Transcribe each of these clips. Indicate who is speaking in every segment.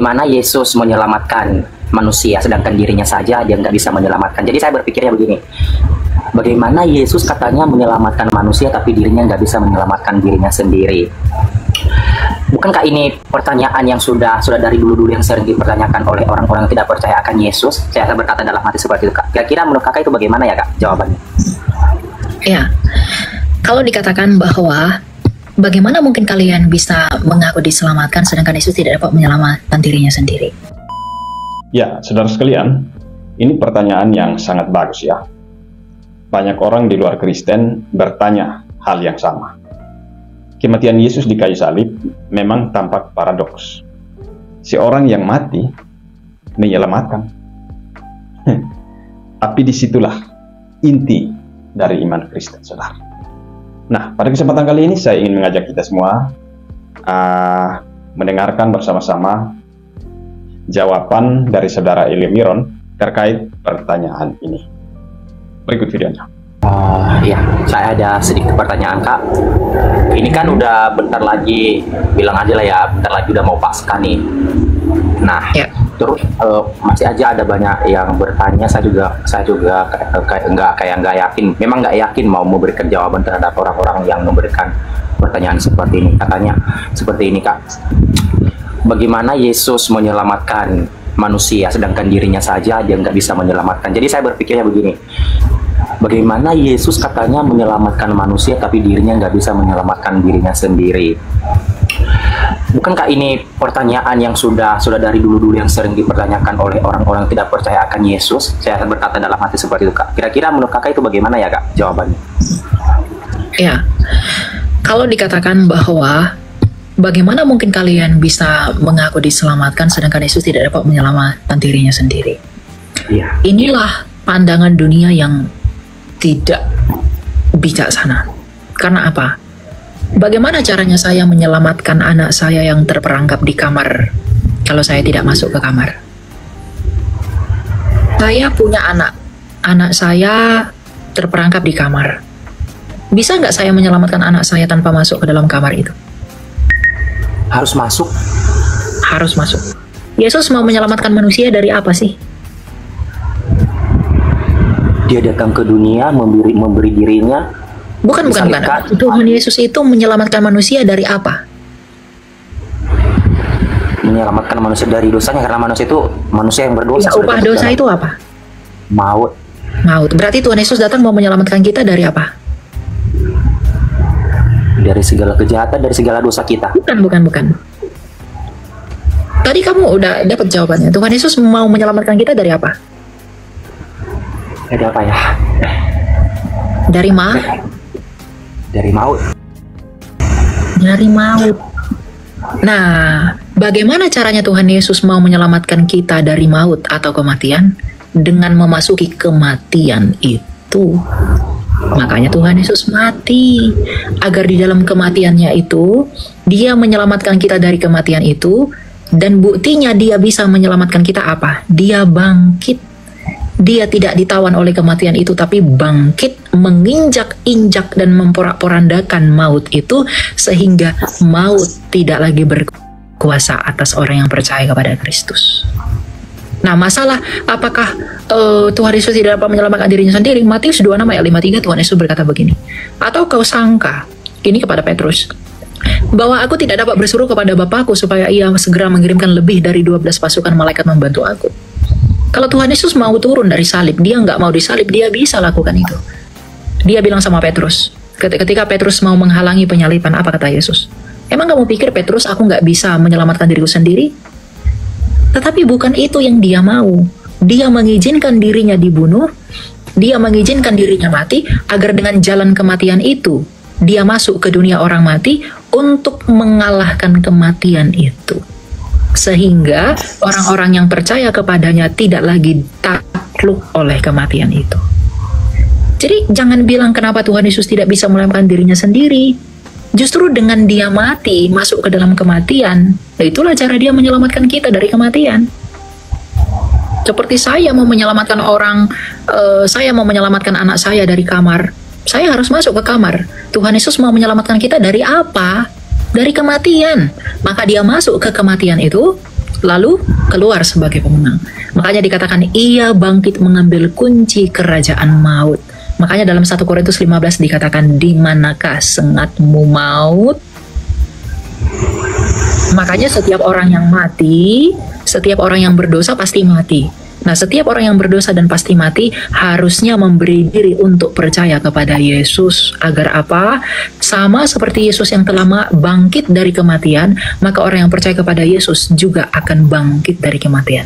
Speaker 1: Mana Yesus menyelamatkan manusia, sedangkan dirinya saja dia nggak bisa menyelamatkan. Jadi saya berpikirnya begini, bagaimana Yesus katanya menyelamatkan manusia, tapi dirinya nggak bisa menyelamatkan dirinya sendiri? Bukankah ini pertanyaan yang sudah dari dulu-dulu yang sering dipertanyakan oleh orang-orang yang tidak percaya akan Yesus? Saya berkata dalam hati seperti itu, Kak. Kira-kira menurut Kakak itu bagaimana ya, Kak, jawabannya?
Speaker 2: Ya, kalau dikatakan bahwa bagaimana mungkin kalian bisa mengaku diselamatkan sedangkan Yesus tidak dapat menyelamatkan dirinya sendiri?
Speaker 3: Ya, saudara sekalian, ini pertanyaan yang sangat bagus ya. Banyak orang di luar Kristen bertanya hal yang sama. Kematian Yesus di kayu salib memang tampak paradoks. Si orang yang mati menyelamatkan. Tapi disitulah inti dari iman Kristen, saudara. Nah, pada kesempatan kali ini saya ingin mengajak kita semua mendengarkan bersama-sama jawaban dari saudara Elia Miron terkait pertanyaan ini. Berikut videonya.
Speaker 1: Ya, saya ada sedikit pertanyaan, Kak. Ini kan udah bentar lagi, bilang aja lah ya, bentar lagi udah mau Paskah nih. Nah,
Speaker 2: Ya.
Speaker 1: terus masih aja ada banyak yang bertanya. Saya juga nggak yakin, memang nggak yakin mau memberikan jawaban terhadap orang-orang yang memberikan pertanyaan seperti ini. Katanya seperti ini, Kak. Bagaimana Yesus menyelamatkan manusia, sedangkan dirinya saja dia nggak bisa menyelamatkan? Jadi saya berpikirnya begini, bagaimana Yesus katanya menyelamatkan manusia, tapi dirinya nggak bisa menyelamatkan dirinya sendiri? Bukankah ini pertanyaan yang sudah dari dulu-dulu yang sering dipertanyakan oleh orang-orang yang tidak percaya akan Yesus? Saya berkata dalam hati seperti itu, Kak. Kira-kira menurut Kakak itu bagaimana ya, Kak, jawabannya?
Speaker 2: Ya, kalau dikatakan bahwa bagaimana mungkin kalian bisa mengaku diselamatkan sedangkan Yesus tidak dapat menyelamatkan dirinya sendiri?
Speaker 1: Iya.
Speaker 2: Inilah pandangan dunia yang tidak bijaksana. Karena apa? Bagaimana caranya saya menyelamatkan anak saya yang terperangkap di kamar kalau saya tidak masuk ke kamar? Saya punya anak saya terperangkap di kamar. Bisa nggak saya menyelamatkan anak saya tanpa masuk ke dalam kamar itu?
Speaker 1: Harus masuk.
Speaker 2: Harus masuk. Yesus mau menyelamatkan manusia dari apa sih?
Speaker 1: Dia datang ke dunia memberi dirinya.
Speaker 2: Bukan. Tuhan Yesus itu menyelamatkan manusia dari apa?
Speaker 1: Menyelamatkan manusia dari dosanya, karena manusia itu manusia yang berdosa.
Speaker 2: Ya, upah dosa itu apa?
Speaker 1: Maut.
Speaker 2: Maut. Berarti Tuhan Yesus datang mau menyelamatkan kita dari apa?
Speaker 1: Dari segala kejahatan, dari segala dosa kita.
Speaker 2: Bukan. Tadi kamu udah dapat jawabannya. Tuhan Yesus mau menyelamatkan kita dari apa?
Speaker 1: Dari apa ya?
Speaker 2: Dari
Speaker 1: Dari maut.
Speaker 2: Dari maut. Nah, bagaimana caranya Tuhan Yesus mau menyelamatkan kita dari maut atau kematian? Dengan memasuki kematian itu. Makanya Tuhan Yesus mati, agar di dalam kematiannya itu, dia menyelamatkan kita dari kematian itu, dan buktinya dia bisa menyelamatkan kita apa? Dia bangkit. Dia tidak ditawan oleh kematian itu, tapi bangkit, menginjak-injak dan memporak-porandakan maut itu, sehingga maut tidak lagi berkuasa atas orang yang percaya kepada Kristus. Nah, masalah apakah Tuhan Yesus tidak dapat menyelamatkan dirinya sendiri? Matius 26 ayat 53 Tuhan Yesus berkata begini, atau kau sangka, ini kepada Petrus, bahwa aku tidak dapat bersuruh kepada Bapakku supaya ia segera mengirimkan lebih dari 12 pasukan malaikat membantu aku? Kalau Tuhan Yesus mau turun dari salib, dia nggak mau disalib, dia bisa lakukan itu. Dia bilang sama Petrus, ketika Petrus mau menghalangi penyaliban, apa kata Yesus? Emang kamu pikir Petrus, aku nggak bisa menyelamatkan diriku sendiri? Tetapi bukan itu yang dia mau. Dia mengizinkan dirinya dibunuh, dia mengizinkan dirinya mati, agar dengan jalan kematian itu, dia masuk ke dunia orang mati untuk mengalahkan kematian itu. Sehingga orang-orang yang percaya kepadanya tidak lagi takluk oleh kematian itu. Jadi jangan bilang kenapa Tuhan Yesus tidak bisa menyelamatkan dirinya sendiri. Justru dengan dia mati, masuk ke dalam kematian, itulah cara dia menyelamatkan kita dari kematian. Seperti saya mau menyelamatkan saya mau menyelamatkan anak saya dari kamar, saya harus masuk ke kamar. Tuhan Yesus mau menyelamatkan kita dari apa? Dari kematian. Maka dia masuk ke kematian itu, lalu keluar sebagai pemenang. Makanya dikatakan ia bangkit mengambil kunci kerajaan maut. Makanya dalam 1 Korintus 15 dikatakan, di manakah sengatmu maut? Makanya setiap orang yang mati, setiap orang yang berdosa pasti mati. Nah, setiap orang yang berdosa dan pasti mati harusnya memberi diri untuk percaya kepada Yesus. Agar apa? Sama seperti Yesus yang telah bangkit dari kematian, maka orang yang percaya kepada Yesus juga akan bangkit dari kematian.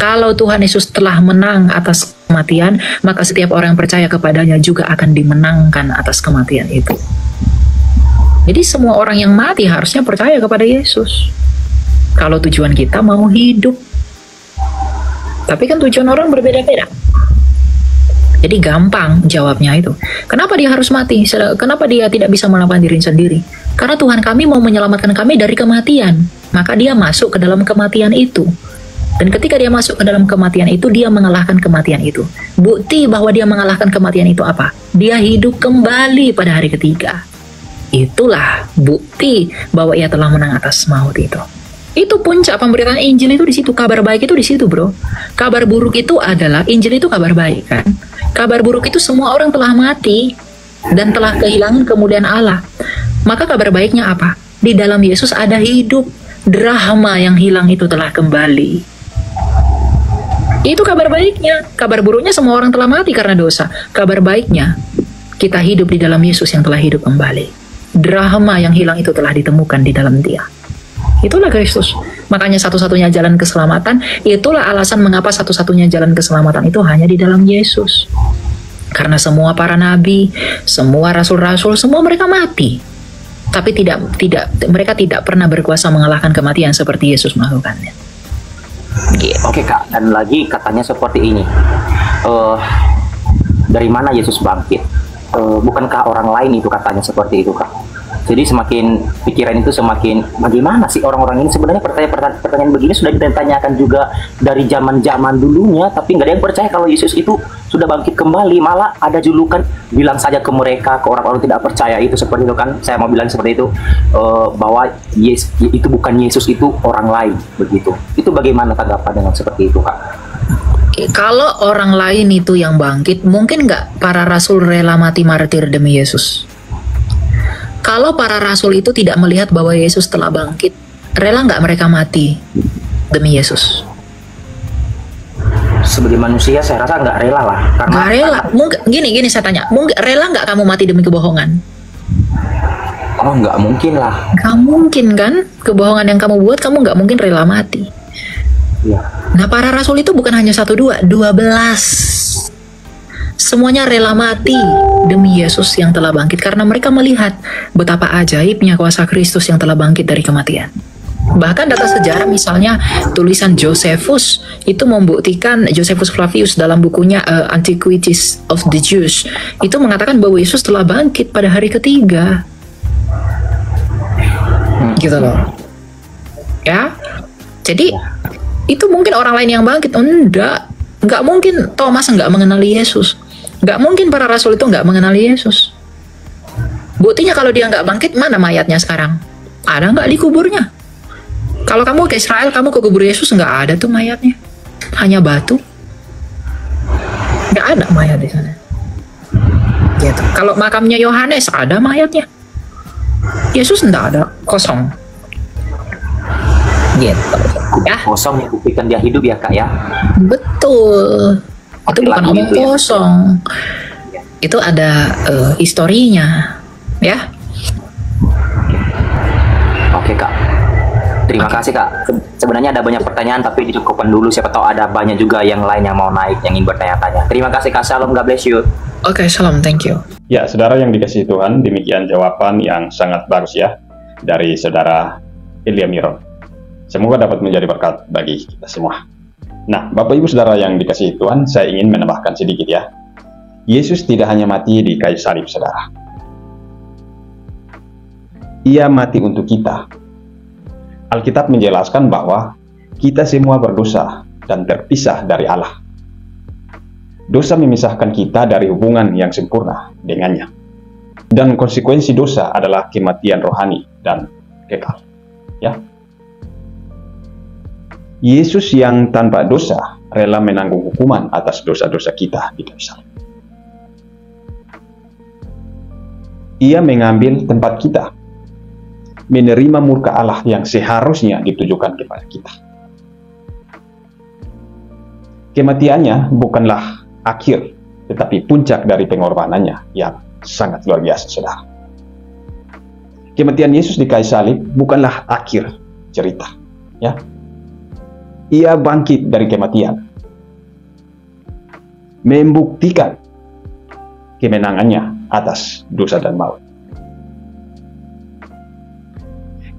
Speaker 2: Kalau Tuhan Yesus telah menang atas kematian, maka setiap orang yang percaya kepadanya juga akan dimenangkan atas kematian itu. Jadi semua orang yang mati harusnya percaya kepada Yesus. Kalau tujuan kita mau hidup. Tapi kan tujuan orang berbeda-beda. Jadi gampang jawabnya itu. Kenapa dia harus mati? Kenapa dia tidak bisa melawan diri sendiri? Karena Tuhan kami mau menyelamatkan kami dari kematian. Maka dia masuk ke dalam kematian itu. Dan ketika dia masuk ke dalam kematian itu, dia mengalahkan kematian itu. Bukti bahwa dia mengalahkan kematian itu apa? Dia hidup kembali pada hari ketiga. Itulah bukti bahwa ia telah menang atas maut itu. Itu puncak pemberitaan Injil itu di situ, kabar baik itu di situ, bro. Kabar buruk itu adalah Injil itu kabar baik, kan? Kabar buruk itu semua orang telah mati dan telah kehilangan kemuliaan Allah. Maka kabar baiknya apa? Di dalam Yesus ada hidup, drama yang hilang itu telah kembali. Itu kabar baiknya. Kabar buruknya semua orang telah mati karena dosa. Kabar baiknya kita hidup di dalam Yesus yang telah hidup kembali. Drama yang hilang itu telah ditemukan di dalam Dia. Itulah Kristus. Makanya satu-satunya jalan keselamatan, itulah alasan mengapa satu-satunya jalan keselamatan itu hanya di dalam Yesus. Karena semua para nabi, semua rasul-rasul, semua mereka mati. Tapi mereka tidak pernah berkuasa mengalahkan kematian seperti Yesus melakukannya.
Speaker 1: Oke Kak, dan lagi katanya seperti ini. Dari mana Yesus bangkit? Bukankah orang lain itu katanya seperti itu Kak? Jadi semakin pikiran itu semakin bagaimana sih orang-orang ini sebenarnya pertanyaan begini sudah ditanyakan juga dari zaman-zaman dulunya, tapi nggak ada yang percaya kalau Yesus itu sudah bangkit kembali. Malah ada julukan, bilang saja ke mereka, ke orang-orang tidak percaya itu seperti itu kan. Saya mau bilang seperti itu, bahwa itu bukan Yesus, itu orang lain begitu. Itu bagaimana tanggapan dengan seperti itu Kak?
Speaker 2: Kalau orang lain itu yang bangkit, mungkin nggak para rasul rela mati martir demi Yesus? Kalau para rasul itu tidak melihat bahwa Yesus telah bangkit, rela nggak mereka mati demi Yesus?
Speaker 1: Sebagai manusia saya rasa nggak rela lah.
Speaker 2: Nggak rela. Mungkin gini saya tanya, rela nggak kamu mati demi kebohongan?
Speaker 1: Oh nggak mungkin lah.
Speaker 2: Nggak mungkin kan? Kebohongan yang kamu buat, kamu nggak mungkin rela mati.
Speaker 1: Ya.
Speaker 2: Nah para rasul itu bukan hanya 1, 2, 12. Semuanya rela mati demi Yesus yang telah bangkit karena mereka melihat betapa ajaibnya kuasa Kristus yang telah bangkit dari kematian. Bahkan data sejarah misalnya tulisan Josephus itu membuktikan, Josephus Flavius dalam bukunya Antiquities of the Jews itu mengatakan bahwa Yesus telah bangkit pada hari ketiga. Gitu loh. Ya. Jadi itu mungkin orang lain yang bangkit. Enggak mungkin Thomas enggak mengenali Yesus. Enggak mungkin para rasul itu enggak mengenali Yesus. Buktinya kalau dia enggak bangkit, mana mayatnya sekarang? Ada enggak di kuburnya? Kalau kamu ke Israel, kamu ke kubur Yesus, enggak ada tuh mayatnya. Hanya batu. Enggak ada mayat di sana. Gitu. Kalau makamnya Yohanes, ada mayatnya. Yesus enggak ada, kosong. Gitu. Ya.
Speaker 1: Kosong yang buktikan dia hidup ya Kak ya.
Speaker 2: Betul. Itu bukan omong kosong. Itu ada historinya, ya.
Speaker 1: Oke Kak. Terima kasih Kak. Sebenarnya ada banyak pertanyaan tapi dicukupkan dulu. Siapa tahu ada banyak juga yang lain yang mau naik, yang ingin bertanya-tanya. Terima kasih Kak. Shalom, God bless you.
Speaker 2: Oke, shalom, thank you.
Speaker 3: Ya, saudara yang dikasihi Tuhan, demikian jawaban yang sangat bagus ya dari saudara Ilya Miron. Semoga dapat menjadi berkat bagi kita semua. Nah, Bapak Ibu Saudara yang dikasihi Tuhan, saya ingin menambahkan sedikit ya. Yesus tidak hanya mati di kayu salib, saudara. Ia mati untuk kita. Alkitab menjelaskan bahwa kita semua berdosa dan terpisah dari Allah. Dosa memisahkan kita dari hubungan yang sempurna dengannya. Dan konsekuensi dosa adalah kematian rohani dan kekal. Ya. Yesus yang tanpa dosa rela menanggung hukuman atas dosa-dosa kita di kayu salib. Ia mengambil tempat kita, menerima murka Allah yang seharusnya ditujukan kepada kita. Kematiannya bukanlah akhir, tetapi puncak dari pengorbanannya yang sangat luar biasa, saudara. Kematian Yesus di kayu salib bukanlah akhir cerita, ya. Ia bangkit dari kematian, membuktikan kemenangannya atas dosa dan maut.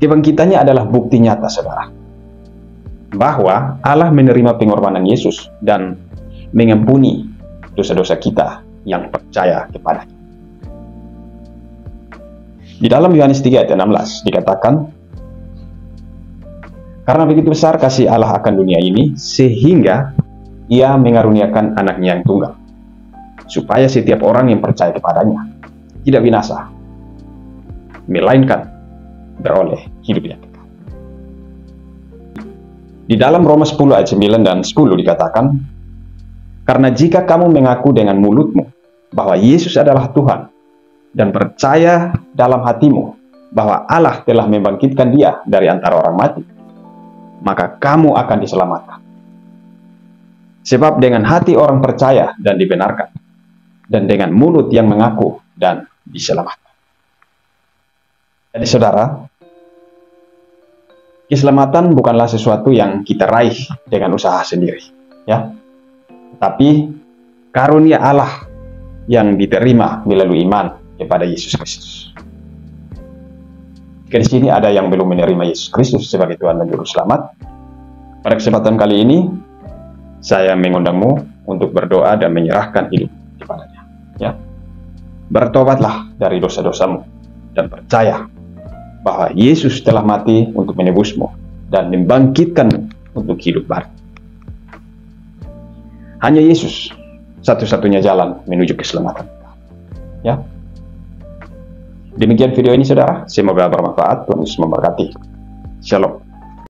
Speaker 3: Kebangkitannya adalah bukti nyata, saudara, bahwa Allah menerima pengorbanan Yesus dan mengampuni dosa-dosa kita yang percaya kepadanya. Di dalam Yohanes 3 ayat 16 dikatakan, karena begitu besar kasih Allah akan dunia ini, sehingga ia mengaruniakan anaknya yang tunggal, supaya setiap orang yang percaya kepadanya tidak binasa, melainkan beroleh hidup yang kekal. Di dalam Roma 10 ayat 9 dan 10 dikatakan, karena jika kamu mengaku dengan mulutmu bahwa Yesus adalah Tuhan, dan percaya dalam hatimu bahwa Allah telah membangkitkan dia dari antara orang mati, maka kamu akan diselamatkan. Sebab dengan hati orang percaya dan dibenarkan, dan dengan mulut yang mengaku dan diselamatkan. Jadi saudara, keselamatan bukanlah sesuatu yang kita raih dengan usaha sendiri, ya. Tapi karunia Allah yang diterima melalui iman kepada Yesus Kristus. Jika di sini ada yang belum menerima Yesus Kristus sebagai Tuhan dan Juru Selamat, pada kesempatan kali ini saya mengundangmu untuk berdoa dan menyerahkan hidup kepadanya. Ya, bertobatlah dari dosa-dosamu dan percaya bahwa Yesus telah mati untuk menebusmu dan membangkitkanmu untuk hidup baru. Hanya Yesus satu-satunya jalan menuju keselamatan. Ya. Demikian video ini, saudara. Semoga bermanfaat. Tuhan Yesus memberkati. Shalom.